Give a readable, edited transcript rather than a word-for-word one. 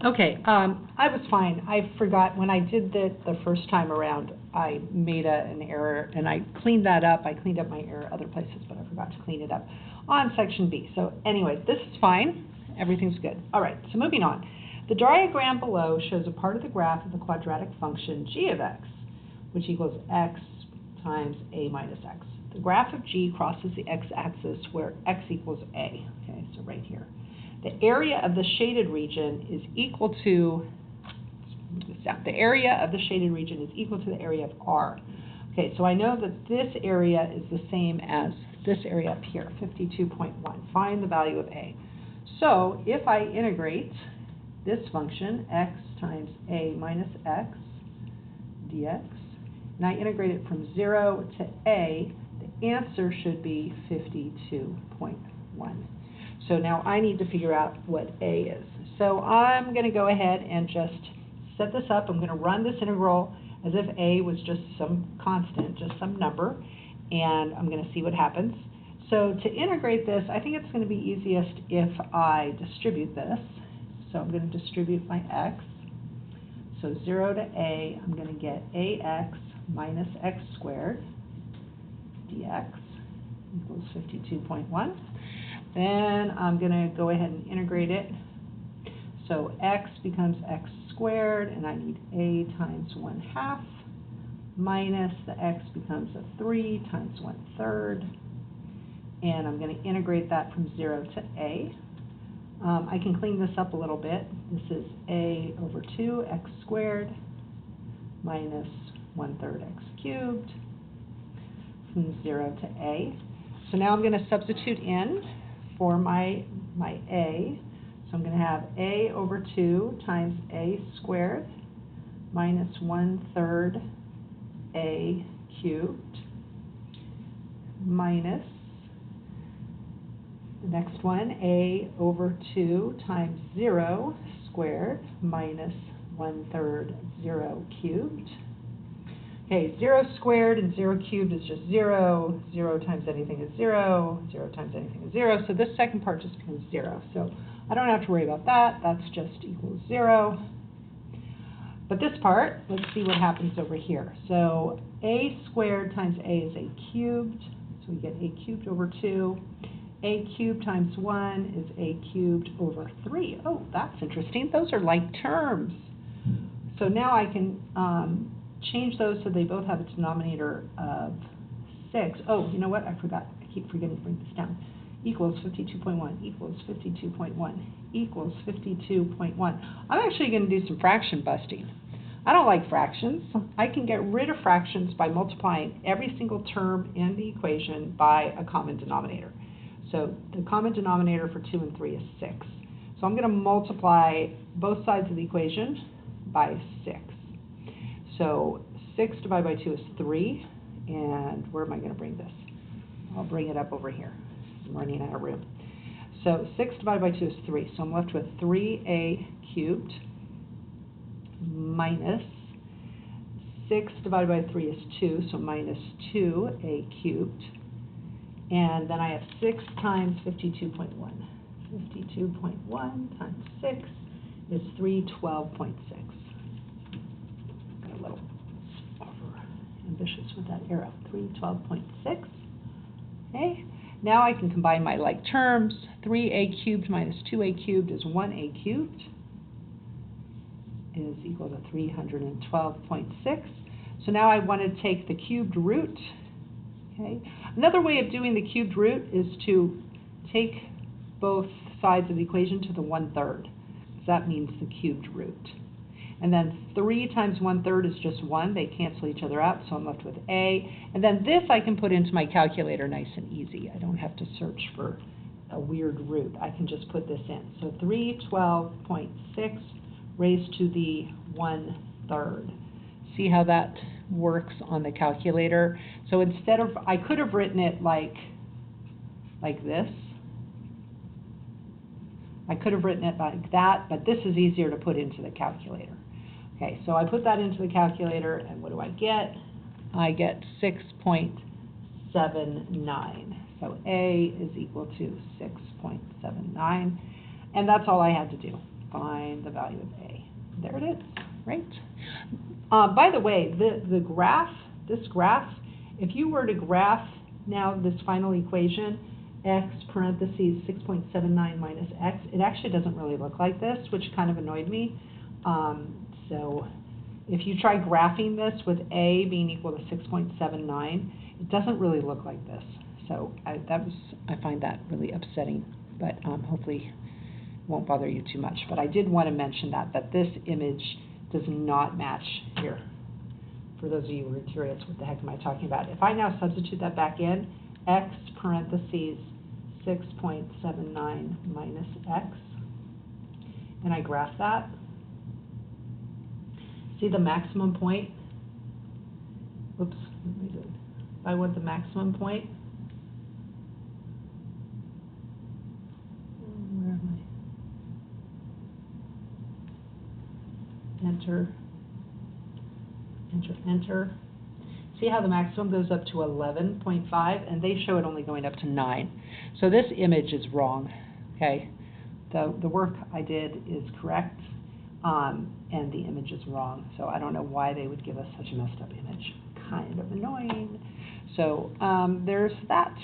Okay, I was fine. I forgot, when I did it the first time around, I made an error, and I cleaned that up. I cleaned up my error other places, but I forgot to clean it up on section B. So anyway, this is fine. Everything's good. All right, so moving on. The diagram below shows a part of the graph of the quadratic function g of x, which equals x times a minus x. The graph of g crosses the x-axis where x equals a. Okay, so right here. The area of the shaded region is equal to, the area of the shaded region is equal to the area of R. Okay, so I know that this area is the same as this area up here, 52.1. Find the value of A. So if I integrate this function, x times A minus x dx, and I integrate it from 0 to A, the answer should be 52.1. So now I need to figure out what A is. So I'm going to go ahead and just set this up. I'm going to run this integral as if A was just some constant, just some number, and I'm going to see what happens. So to integrate this, I think it's going to be easiest if I distribute this. So I'm going to distribute my x. So 0 to A, I'm going to get ax minus x squared dx equals 52.1. Then I'm going to go ahead and integrate it. So x becomes x squared, and I need a times 1/2 minus the x becomes a 3 times 1/3. And I'm going to integrate that from 0 to a. I can clean this up a little bit. This is a over 2 x squared minus 1/3 x cubed from 0 to a. So now I'm going to substitute in for my a. So I'm going to have a over 2 times a squared minus 1/3 a cubed minus the next one, a over 2 times 0 squared minus 1/3 0 cubed. Okay, 0 squared and 0 cubed is just 0. 0 times anything is 0. 0 times anything is 0. So this second part just becomes 0. So I don't have to worry about that. That's just equals 0. But this part, let's see what happens over here. So a squared times a is a cubed. So we get a cubed over 2. A cubed times 1 is a cubed over 3. Oh, that's interesting. Those are like terms. So now I can change those so they both have a denominator of 6. Oh, you know what? I forgot. I keep forgetting to bring this down. Equals 52.1 equals 52.1 equals 52.1. I'm actually going to do some fraction busting. I don't like fractions. I can get rid of fractions by multiplying every single term in the equation by a common denominator. So the common denominator for 2 and 3 is 6. So I'm going to multiply both sides of the equation by 6. So 6 divided by 2 is 3. And where am I going to bring this? I'll bring it up over here. I'm running out of room. So 6 divided by 2 is 3. So I'm left with 3a cubed minus 6 divided by 3 is 2. So minus 2a cubed. And then I have 6 times 52.1. 52.1 times 6 is 312.6. Got a little over ambitious with that arrow. 312.6. Okay. Now I can combine my like terms. 3a cubed minus 2a cubed is 1a cubed is equal to 312.6. So now I want to take the cubed root. Okay. Another way of doing the cubed root is to take both sides of the equation to the 1/3, because that means the cubed root. And then 3 times 1/3 is just 1. They cancel each other out, so I'm left with a. And then this I can put into my calculator nice and easy. I don't have to search for a weird root. I can just put this in. So 312.6 raised to the 1/3. See how that works on the calculator? So instead of, I could have written it like this. I could have written it like that, but this is easier to put into the calculator. Okay, so I put that into the calculator, and what do I get? I get 6.79. So A is equal to 6.79, and that's all I had to do. find the value of A. There it is, right? By the way, the graph, this graph, if you were to graph now this final equation, x parentheses 6.79 minus x, it actually doesn't really look like this, which kind of annoyed me. So if you try graphing this with A being equal to 6.79, it doesn't really look like this. So I find that really upsetting, but hopefully won't bother you too much. But I did want to mention that this image does not match here. For those of you who are curious, what the heck am I talking about? If I now substitute that back in, x parentheses 6.79 minus x, and I graph that, see the maximum point? Oops, let me do it. If I want the maximum point, where am I? Enter, enter, enter. See how the maximum goes up to 11.5, and they show it only going up to 9. So this image is wrong, okay? The work I did is correct, and the image is wrong. So I don't know why they would give us such a messed up image. Kind of annoying. So there's that.